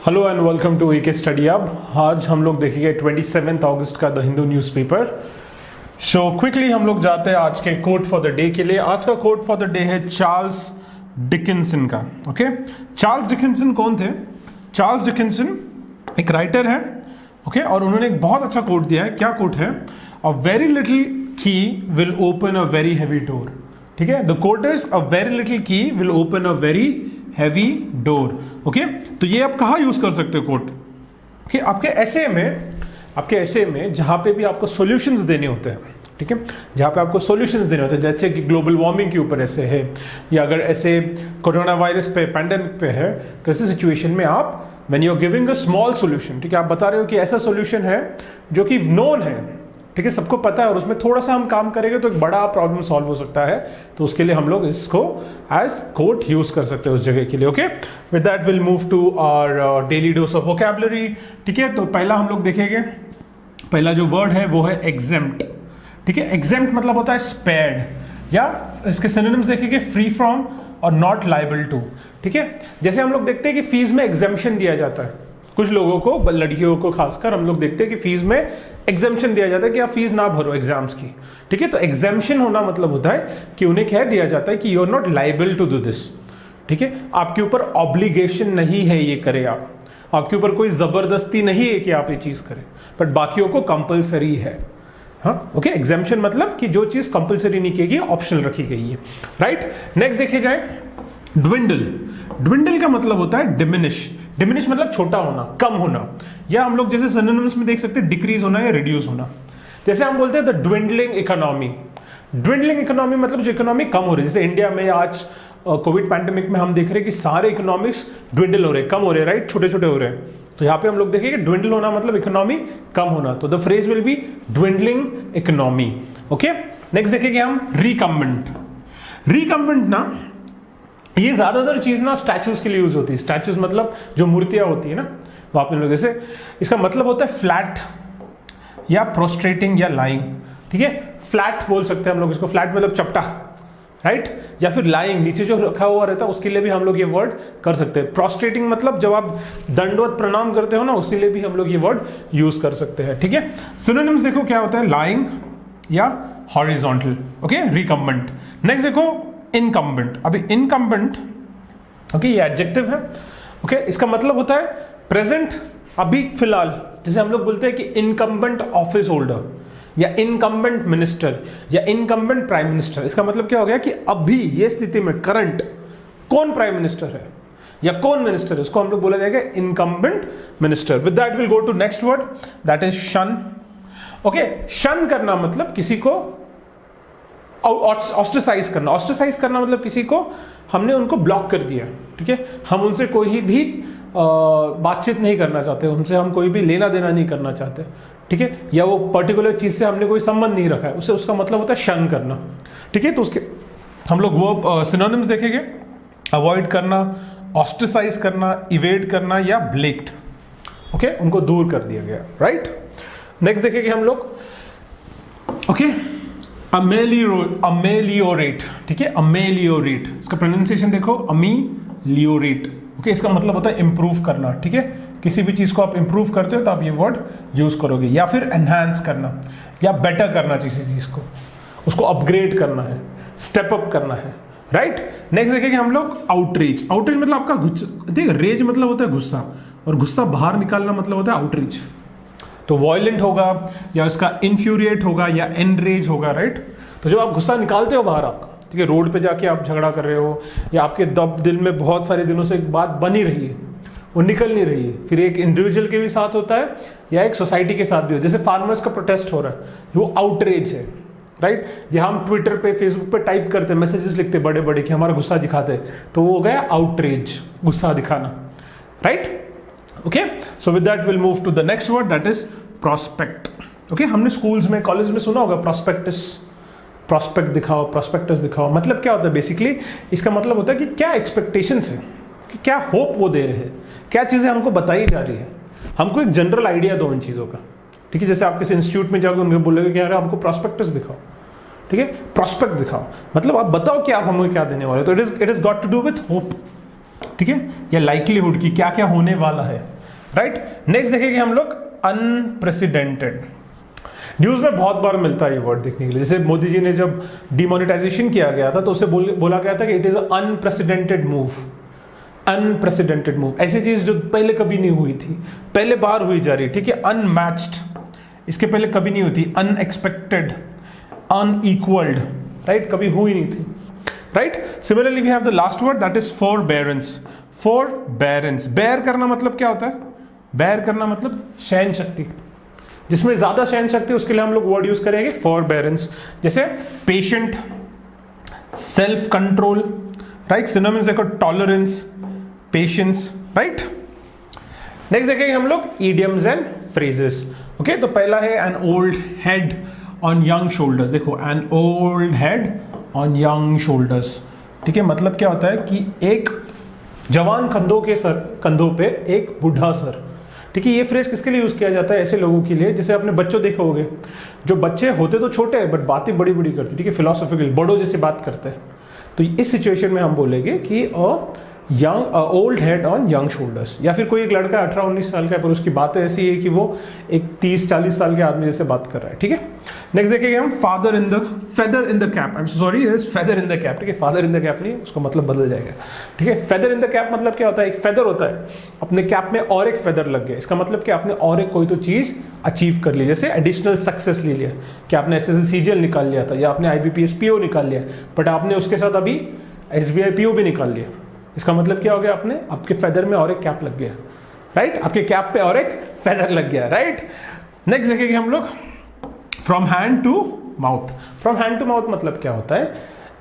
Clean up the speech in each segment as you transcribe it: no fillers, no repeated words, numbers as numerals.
Hello and welcome to VK study अब। आज हम लोग देखेंगे 27 अगस्त का the Hindu newspaper. So quickly हम लोग जाते हैं आज के कोट फॉर द डे के लिए। आज का कोट फॉर द डे है चार्ल्स डिकिंसन का। ओके, चार्ल्स डिकिंसन कौन थे? चार्ल्स डिकिंसन एक राइटर है। ओके, और उन्होंने एक बहुत अच्छा कोट दिया है। क्या कोट है? A very little key will open a very heavy door. ठीक है, the quote is a very little key will open a very heavy door. Okay, तो ये आप कहाँ यूज कर सकते हो कोट? ओके, आपके ऐसे में जहां पे भी आपको सॉल्यूशंस देने होते हैं, ठीक है, जहां पे आपको सॉल्यूशंस देने होते हैं, जैसे कि ग्लोबल वार्मिंग के ऊपर ऐसे है, या अगर ऐसे कोरोना वायरस पे, पैंडेमिक पे है, तो ऐसी सिचुएशन में आप when you are giving a small solution, ठीक है, आप बता रहे हो कि ऐसा सॉल्यूशन है जो कि नोन है, ठीक है, सबको पता है, और उसमें थोड़ा सा हम काम करेंगे तो एक बड़ा प्रॉब्लम सॉल्व हो सकता है, तो उसके लिए हम लोग इसको एज कोट यूज कर सकते हैं उस जगह के लिए। Okay, with that will move to our daily dose of vocabulary. ठीक है, तो पहला हम लोग देखेंगे, पहला जो वर्ड है वो है एग्जेम्प्ट। ठीक है, एग्जेम्प्ट मतलब होता है स्पेयर्ड, या इसके सिनोनिम्स देखेंगे फ्री फ्रॉम और नॉट लायबल टू। ठीक है, जैसे हम लोग देखते हैं कि फीस में एग्जेम्पशन दिया जाता है कुछ लोगों को, लड़कियों को खासकर हम लोग देखते हैं कि फीस में एग्जेम्पशन दिया जाता है कि आप फीस ना भरो एग्जाम्स की। ठीक है, तो एग्जेम्पशन होना मतलब होता है कि उन्हें कह दिया जाता है कि you are not liable to do this. ठीक है, आपके ऊपर ऑब्लिगेशन नहीं है ये करे आप, आपके ऊपर कोई जबरदस्ती नहीं है कि आप ये चीज करें, बट बाकियों को कंपलसरी है। हाँ, ओके, एग्जेम्पशन मतलब कि जो चीज कंपलसरी नहीं की गई, ऑप्शनल रखी गई है। राइट, नेक्स्ट देखे जाए ड्विंडल। ड्विंडल का मतलब होता है डिमिनिश। डिमिनिश मतलब छोटा होना, कम होना, या हम लोग जैसे सिनोनिम्स में देख सकते हैं डिक्रीज होना या रिड्यूस होना। जैसे हम बोलते हैं the dwindling economy. Dwindling economy मतलब जो इकोनॉमी कम हो रही है, जैसे इंडिया में आज कोविड पैंडेमिक में हम देख रहे हैं कि सारे इकोनॉमिक्स ड्विंडल हो रहे हैं, कम हो रहे हैं, राइट, छोटे छोटे हो रहे हैं। तो यहाँ पे हम लोग देखेंगे ड्विंडल होना मतलब इकोनॉमी कम होना, तो the phrase will be dwindling economy. Okay, next देखेंगे हम रिकम्बेंट। रिकम्बेंट ना, ये ज्यादातर चीज ना स्टैचूज के लिए यूज होती है। स्टैचूज मतलब जो मूर्तियां होती है ना, वहां पे लोग, जैसे इसका मतलब होता है फ्लैट या प्रोस्ट्रेटिंग या लाइंग। ठीक है, फ्लैट बोल सकते हैं हम लोग इसको, फ्लैट मतलब चपटा, राइट, या फिर लाइंग, नीचे जो रखा हुआ रहता है उसके लिए भी हम लोग ये वर्ड कर सकते हैं। प्रोस्ट्रेटिंग मतलब जब आप दंडवत प्रणाम करते हो ना, उसके लिए भी हम लोग ये वर्ड यूज कर सकते हैं। ठीक है, सिनोनिम्स देखो क्या होता है, लाइंग या हॉरिजॉन्टल। Okay, recumbent. नेक्स्ट देखो इनकम्बेंट। अभी इनकम्बेंट, ओके, ये एडजेक्टिव है। ओके, इसका मतलब होता है प्रेजेंट, अभी फिलहाल, जैसे हम लोग बोलते हैं कि इनकम्बेंट ऑफिस होल्डर या इनकम्बेंट मिनिस्टर या इनकम्बेंट प्राइम मिनिस्टर। इसका मतलब क्या हो गया कि अभी ये स्थिति में करंट कौन प्राइम मिनिस्टर है या कौन मिनिस्टर है, उसको हम लोग बोला जाएगा incumbent minister. With that will go to next word, that is shun. Okay, shun करना मतलब किसी को ऑस्ट्रेसाइज करना। ऑस्ट्रेसाइज करना मतलब किसी को हमने उनको ब्लॉक कर दिया। ठीक है, हम उनसे कोई भी बातचीत नहीं करना चाहते, उनसे हम कोई भी लेना देना नहीं करना चाहते। ठीक है, या वो पर्टिकुलर चीज से हमने कोई संबंध नहीं रखा है, उससे उसका मतलब होता है शन करना। ठीक है, तो उसके हम लोग वो सिनोनिम्स देखेंगे, अवॉइड करना, ऑस्ट्रेसाइज करना, इवेड करना या ब्लेक्ड। ओके, उनको दूर कर दिया गया। राइट, नेक्स्ट देखेंगे हम लोग, ओके, अमेलियोरेट। ठीक है, अमेलियोरेट, इसका प्रोनाउंसिएशन देखो, अमीलियोरेट। ओके, इसका मतलब होता है इंप्रूव करना। ठीक है, किसी भी चीज को आप इंप्रूव करते हो तो आप ये वर्ड यूज करोगे। या फिर एनहांस करना या बेटर करना, किसी चीज को, उसको अपग्रेड करना है, स्टेप अप करना है। राइट, नेक्स्ट देखेंगे हम लोग आउटरीच। आउटरीच मतलब आपका गुस्सा, ठीक है, रेज मतलब होता है गुस्सा, और गुस्सा बाहर निकालना मतलब होता है आउटरीच। तो वॉयलेंट होगा या उसका इन्फ्यूरिएट होगा या एनरेज होगा। राइट, तो जब आप गुस्सा निकालते हो बाहर आपका, ठीक है, रोड पे जाके आप झगड़ा कर रहे हो, या आपके दिल में बहुत सारे दिनों से एक बात बनी रही है, वो निकल नहीं रही है, फिर एक इंडिविजुअल के भी साथ होता है या एक सोसाइटी के साथ भी हो, जैसे फार्मर्स का प्रोटेस्ट हो रहा है, वो आउटरेज है। राइट, या हम ट्विटर पे, फेसबुक पे टाइप करते हैं, मैसेजेस लिखते बड़े बड़े कि हमारा गुस्सा दिखाते हैं, तो वो हो गया आउटरेज, गुस्सा दिखाना। Right, okay, so with that will move to the next word, that is prospect. Okay, हमने स्कूल्स में, कॉलेज में सुना होगा प्रोस्पेक्टस, प्रोस्पेक्ट दिखाओ, प्रोस्पेक्टस दिखाओ। मतलब क्या होता है बेसिकली, इसका मतलब होता है कि क्या एक्सपेक्टेशंस है, कि क्या होप वो दे रहे हैं, क्या चीजें हमको बताई जा रही है, हमको एक जनरल आइडिया दो इन चीजों का। ठीक है, जैसे आप किसी इंस्टीट्यूट में जाओगे, उनको बोलोगे कि यार आपको प्रोस्पेक्टस दिखाओ, ठीक है, प्रोस्पेक्ट दिखाओ, मतलब आप बताओ कि आप हमें क्या देने वाले हो। तो it is got to do with hope. ठीक है, या लाइक्लीहुड की क्या क्या होने वाला है, राइट। नेक्स्ट देखेंगे हम लोग अनप्रेसिडेंटेड। न्यूज में बहुत बार मिलता है ये वर्ड देखने के लिए, जैसे मोदी जी ने जब डिमोनेटाइजेशन किया गया था तो उसे बोला गया था कि it is unprecedented move, unprecedented move, ऐसी चीज जो पहले कभी नहीं हुई थी, पहले बार हुई जा रही है, ठीक है। अनमैच्ड, इसके पहले कभी नहीं हुई थी। अनएक्सपेक्टेड, अनइक्वल्ड, राइट, कभी हुई नहीं थी, right. Similarly we have the last word that is forbearance. Forbearance, bear करना मतलब क्या होता है? बेयर करना मतलब सहन शक्ति, जिसमें ज्यादा सहन शक्ति उसके लिए हम लोग वर्ड यूज करेंगे फॉरबेरेंस। जैसे patient, self control, right. Synonyms देखो, टॉलरेंस, पेशेंस, राइट। नेक्स्ट देखेंगे हम लोग इडियम्स एंड फ्रेजेस। ओके, तो पहला है an old head on young shoulders. देखो, an old head on young shoulders, ठीक है। मतलब क्या होता है कि एक जवान कंधों पे एक बूढ़ा सर, ठीक है। ये फ्रेज किसके लिए यूज किया जाता है? ऐसे लोगों के लिए, जैसे आपने बच्चों देखे होंगे, जो बच्चे होते तो छोटे हैं बट बातें बड़ी बड़ी करते, ठीक है, फिलोसॉफिकल, बड़ों जैसे बात करते हैं। तो इस सिचुएशन में हम बोलेंगे कि old head on young shoulders. या फिर कोई एक लड़का 18-19 साल का है पर उसकी बातें ऐसी है कि वो एक 30-40 साल के आदमी जैसे बात कर रहा है, ठीक है। नेक्स्ट देखेंगे हम feather in the cap. I am sorry, feather in the cap, ठीक है। फादर इन द कैप नहीं, उसका मतलब बदल जाएगा, ठीक है। फेदर इन द कैप मतलब क्या होता है? एक फेदर होता है, अपने कैप में और एक फेदर लग गया, इसका मतलब कि आपने और एक कोई तो चीज अचीव कर ली, जैसे एडिशनल सक्सेस ले लिया, कि आपने SSC-CGL निकाल लिया था या आपने IBPS PO निकाल लिया, बट आपने उसके साथ अभी SBI PO भी निकाल लिया। इसका मतलब क्या हो गया? आपके फेदर में और एक कैप लग गया, राइट। आपके कैप पे और एक फेदर लग गया, राइट। नेक्स्ट देखेंगे हम लोग from hand to mouth. From hand to mouth मतलब क्या होता है?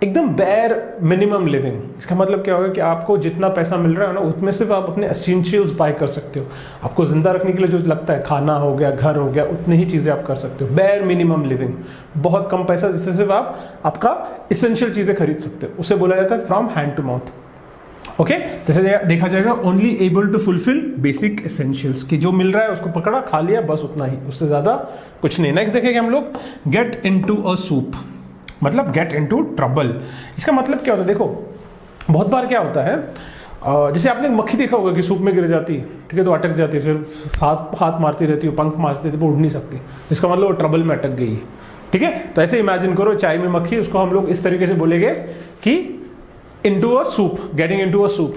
एकदम बेयर मिनिमम लिविंग। इसका मतलब क्या होगा कि आपको जितना पैसा मिल रहा है ना, उसमें सिर्फ आप अपने एसेंशियल्स बाय कर सकते हो। आपको जिंदा रखने के लिए जो लगता है, खाना हो गया, घर हो गया, उतनी ही चीजें आप कर सकते हो। बेयर मिनिमम लिविंग, बहुत कम पैसा जिससे सिर्फ आप आपका एसेंशियल चीजें खरीद सकते हो, उसे बोला जाता है from hand to mouth. Okay, जैसे देखा जाएगा only able to fulfil basic essentials, कि जो मिल रहा है उसको पकड़ा, खा लिया, बस उतना ही, उससे ज्यादा कुछ नहीं। नेक्स्ट देखेंगे हम लोग गेट इनटू अ सूप, मतलब गेट इनटू ट्रबल। इसका मतलब क्या होता है? देखो, बहुत बार क्या होता है, जैसे आपने मक्खी देखा होगा कि सूप में गिर जाती है, ठीक है, तो अटक जाती है, फिर हाथ मारती रहती है, पंख मारती रहती है, वो उड़ नहीं सकती, इसका मतलब वो ट्रबल में अटक गई है, ठीक है। तो ऐसे इमेजिन करो चाय में मक्खी, उसको हम लोग इस तरीके से बोलेंगे कि into a soup, getting into a soup,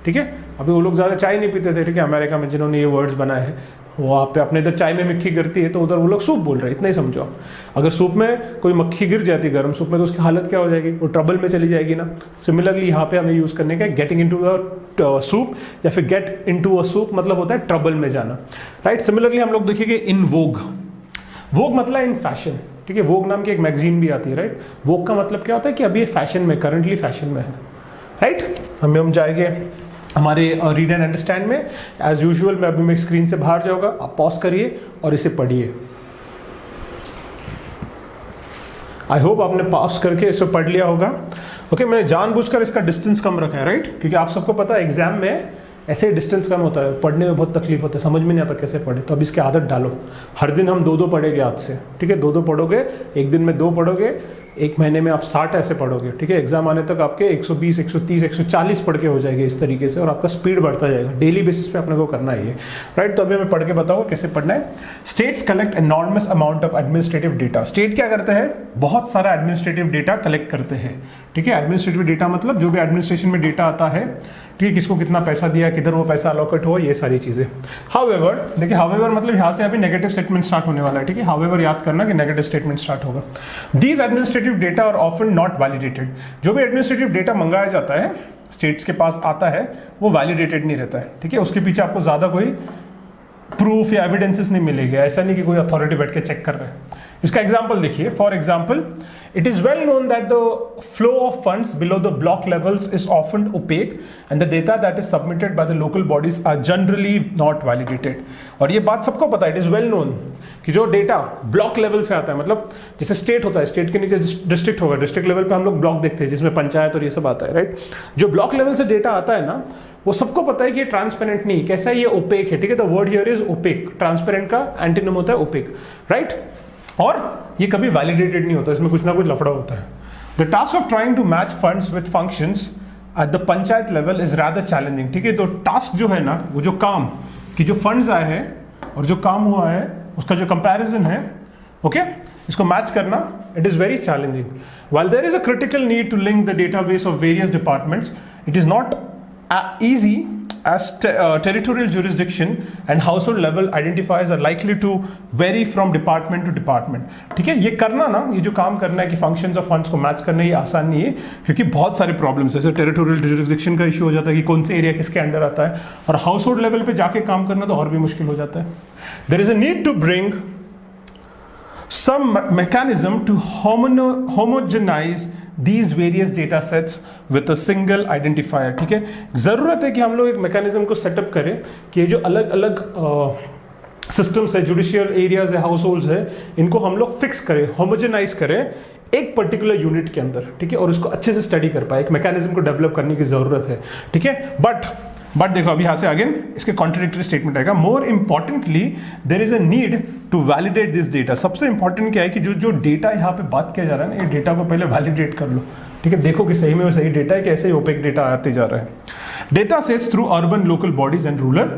ठीक है। अभी वो लोग ज़्यादा चाय नहीं पीते थे, ठीक है, अमेरिका में जिन्होंने ये वर्ड्स बनाए हैं, वहाँ पे अपने इधर चाय में मक्खी गिरती है तो उधर वो लोग सूप बोल रहे हैं, इतना ही समझो आप। अगर सूप में कोई मक्खी गिर जाती है गर्म सूप में, तो उसकी हालत क्या हो जाएगी? वो ट्रबल में चली जाएगी ना। सिमिलरली यहाँ पे हमें यूज करने का गेटिंग इनटू अ सूप, या फिर गेट इनटू अ सूप मतलब होता है ट्रबल में जाना, राइट। सिमिलरली हम लोग देखेंगे इन वोग। वोग मतलब इन फैशन, ठीक है। वोग नाम की एक मैगजीन भी आती है, राइट। वोग का मतलब क्या होता है? कि अभी ये फैशन में, करंटली फैशन में है, राइट। हम जाएंगे हमारे रीड एंड अंडरस्टैंड में। एज यूजुअल मैं अभी मैं स्क्रीन से बाहर जाऊंगा, आप पॉज करिए और इसे पढ़िए। आई होप आपने पॉज करके इसे पढ़ लिया होगा। ओके, मैंने जानबूझकर इसका डिस्टेंस कम रखा है, राइट, क्योंकि आप सबको पता है एग्जाम में ऐसे डिस्टेंस कम होता है, पढ़ने में बहुत तकलीफ होता है, समझ में नहीं आता कैसे पढ़े। तो अब इसकी आदत डालो, हर दिन हम 2-2 पढ़ेंगे आज से, ठीक है। 2-2 पढ़ोगे, एक दिन में 2 पढ़ोगे, एक महीने में आप 60 ऐसे पढ़ोगे, ठीक है। एग्जाम आने तक आपके 120, 130, 140 पढ़ के हो जाएंगे इस तरीके से, और आपका स्पीड बढ़ता जाएगा। डेली बेसिस पे अपने को करना है ये, राइट। तो अभी मैं पढ़ के बताऊंगा कैसे पढ़ना है। States collect enormous amount of administrative data. State क्या करते हैं? बहुत सारा एडमिनिस्ट्रेटिव डेटा कलेक्ट करते हैं, ठीक है। एडमिनिस्ट्रेटिव डेटा मतलब जो भी एडमिनिस्ट्रेशन में डेटा आता है, ठीक है, किसको कितना पैसा दिया, किधर वो पैसा अलोकेट हुआ, ये सारी चीजें। हाउएवर, देखिए हाउएवर मतलब यहाँ से अभी नेगेटिव स्टेटमेंट स्टार्ट होने वाला है, ठीक है। हाउएवर याद करना कि नेगेटिव स्टेटमेंट स्टार्ट होगा। These administrative data are often not validated. जो भी एडमिनिस्ट्रेटिव डेटा मंगाया जाता है, स्टेट्स के पास आता है, वो वैलिडेटेड नहीं रहता है, ठीक है। उसके पीछे आपको ज्यादा कोई प्रूफ या एविडेंसेस नहीं मिलेगा, ऐसा नहीं कि कोई अथॉरिटी बैठ के चेक कर रहे हैं। इसका एग्जांपल देखिए, for example, it is well known that the flow of funds below the block levels is often opaque and the data that is submitted by the local bodies are generally not validated. और ये बात सबको पता है, it is well known कि जो data block level से आता है, मतलब जैसे स्टेट होता है, स्टेट के नीचे डिस्ट्रिक्ट होगा, डिस्ट्रिक्ट लेवल पे हम लोग ब्लॉक देखते हैं जिसमें पंचायत और ये सब आता है, राइट। जो ब्लॉक लेवल से डेटा आता है ना, वो सबको पता है कि ये ट्रांसपेरेंट नहीं, कैसा है, ये ओपेक है, ठीक है। The word here is opaque, transparent का एंटीनिम होता है ओपेक, राइट। और ये कभी वैलिडेटेड नहीं होता, इसमें कुछ ना कुछ लफड़ा होता है। The task of trying to match funds with functions at the panchayat level is rather challenging. ठीक है, तो टास्क जो है ना, वो जो काम कि जो फंड्स आए हैं और जो काम हुआ है उसका जो कंपैरिजन है, ओके, इसको मैच करना, it is very challenging. while there is a critical need to link the database of various departments, it is not easy as territorial jurisdiction and household level identifiers are likely to vary from department to department। ठीक है, ये करना ना, ये जो काम करना है कि functions of funds को मैच करना, ये आसान नहीं है, क्योंकि बहुत सारे प्रॉब्लम्स है। जैसे टेरिटोरियल जुरिस्डिक्शन का इशू हो जाता है कि कौन से एरिया किसके अंडर आता है, और हाउस होल्ड लेवल पे जाके काम करना तो और भी मुश्किल हो जाता है। There is a need to bring some mechanism to homogenize these various data sets with a single identifier। ठीक है, जरूरत है कि हम लोग एक मैकेनिज्म को सेटअप करें कि ये जो अलग अलग सिस्टम्स है, जुडिशियल एरियाज है, हाउस होल्ड्स है, इनको हम लोग फिक्स करें, होमोजेनाइज करें एक पर्टिकुलर यूनिट के अंदर। ठीक है, और उसको अच्छे से स्टडी कर पाए, एक मैकेनिज्म को डेवलप करने की जरूरत है। ठीक है, बट देखो अभी यहां से आगे इसके कॉन्ट्रडिक्टरी स्टेटमेंट आएगा। More importantly there is a need to validate this data. सबसे इंपॉर्टेंट क्या है कि जो डेटा यहाँ पे बात किया जा रहा है ना, ये डेटा को पहले वैलिडेट कर लो। ठीक है, देखो कि सही में वो सही डेटा है कि ऐसे ही ओपेक डेटा आते जा रहा है। Data sets through urban local bodies and rural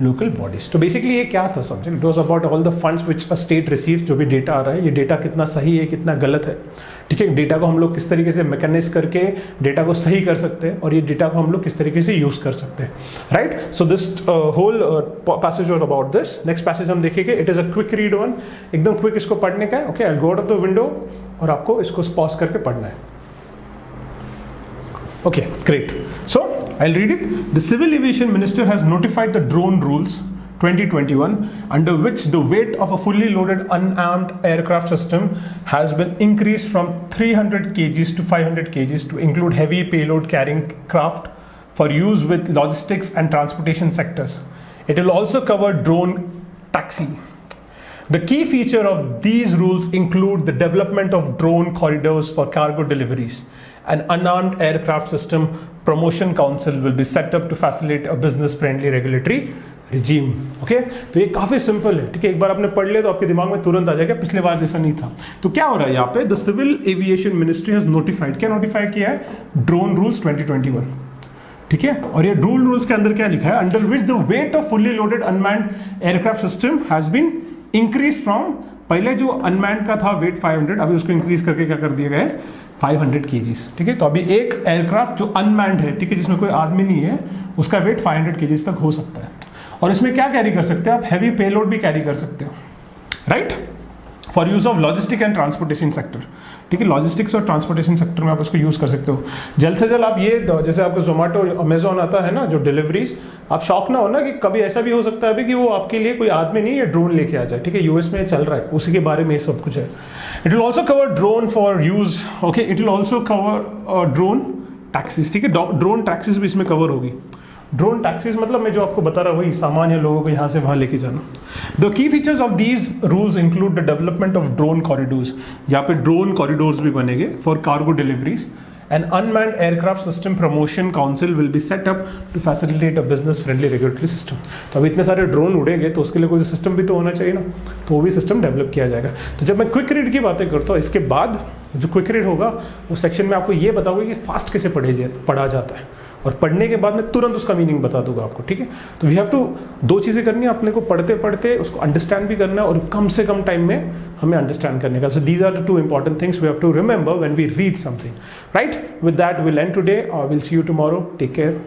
local bodies. तो बेसिकली ये क्या था समझे, it was about all the funds which a state receive. जो भी डेटा आ रहा है, ये डेटा कितना सही है, कितना गलत है। ठीक है, डेटा को हम लोग किस तरीके से मैकेनाइज करके डेटा को सही कर सकते हैं, और ये डेटा को हम लोग किस तरीके से यूज कर सकते हैं, right. So this whole passage और अबाउट दिस। नेक्स्ट पैसेज हम देखेंगे, it is a quick read one, एकदम क्विक इसको पढ़ने का है। Okay, I will go out of the window और आपको इसको पॉज करके पढ़ना है। Okay, great. So I'll read it. The Civil Aviation Minister has notified the drone rules 2021, under which the weight of a fully loaded unarmed aircraft system has been increased from 300 kgs to 500 kgs to include heavy payload carrying craft for use with logistics and transportation sectors. It will also cover drone taxi. The key feature of these rules include the development of drone corridors for cargo deliveries. An unarmed aircraft system promotion council will be set up to facilitate a business-friendly regulatory regime. Okay? तो ये काफी simple है। ठीक है, एक बार आपने पढ़ लिया तो आपके दिमाग में तुरंत आ जाएगा, पिछले बार जैसा नहीं था। तो क्या हो रहा है यहाँ पे, the civil aviation ministry has notified, क्या नोटिफाई किया है, ड्रोन रूल्स 2021। ठीक है, और ये ड्रोन रूल्स के अंदर क्या लिखा है, under which the weight of fully loaded unmanned aircraft system has been increase from, पहले जो अनमैन्ड का था वेट 500, अभी उसको इंक्रीज करके क्या कर दिया गया है, 500 kgs। ठीक है, तो अभी एक एयरक्राफ्ट जो अनमैन्ड है, ठीक है, जिसमें कोई आदमी नहीं है, उसका वेट 500 kgs तक हो सकता है। और इसमें क्या कैरी कर सकते हैं आप, हैवी पेलोड भी कैरी कर सकते हो, right, for use of logistic and transportation sector. ठीक है, लॉजिस्टिक्स और ट्रांसपोर्टेशन सेक्टर में आप उसको यूज कर सकते हो। जल्द से जल्द आप ये, जैसे आपको जोमेटो अमेजोन आता है ना, जो डिलीवरीज, आप शॉक ना हो ना कि कभी ऐसा भी हो सकता है कि वो आपके लिए कोई आदमी नहीं है, ड्रोन लेके आ जाए। ठीक है, यूएस में चल रहा है, उसी के बारे में ये सब कुछ है। It will also cover drone for use, okay, it will also cover drone taxis. ठीक है, ड्रोन टैक्सीज भी इसमें कवर होगी। ड्रोन टैक्सीज मतलब मैं जो आपको बता रहा हूँ वही, सामान्य लोगों को यहाँ से वहाँ लेके जाना। The key features of these rules include the development of drone corridors, यहाँ पे ड्रोन कॉरिडोर्स भी बनेंगे for cargo deliveries. An unmanned aircraft system promotion council will be set up to facilitate a business friendly regulatory system. तो अब इतने सारे drone उड़ेंगे तो उसके लिए कोई सिस्टम भी तो होना चाहिए ना, तो वो भी सिस्टम डेवलप किया जाएगा। तो जब मैं क्विक रीड की बातें करता हूँ, इसके बाद जो क्विक रीड होगा उस सेक्शन में आपको ये बताऊंगा कि फास्ट कैसे पढ़ा जाता है, और पढ़ने के बाद मैं तुरंत उसका मीनिंग बता दूंगा आपको। ठीक है, तो वी हैव टू, दो चीज़ें करनी है अपने को, पढ़ते पढ़ते उसको अंडरस्टैंड भी करना है और कम से कम टाइम में हमें अंडरस्टैंड करने का। So these are the two important things we have to remember when we read something, right. With that will end today, will see you tomorrow, take care.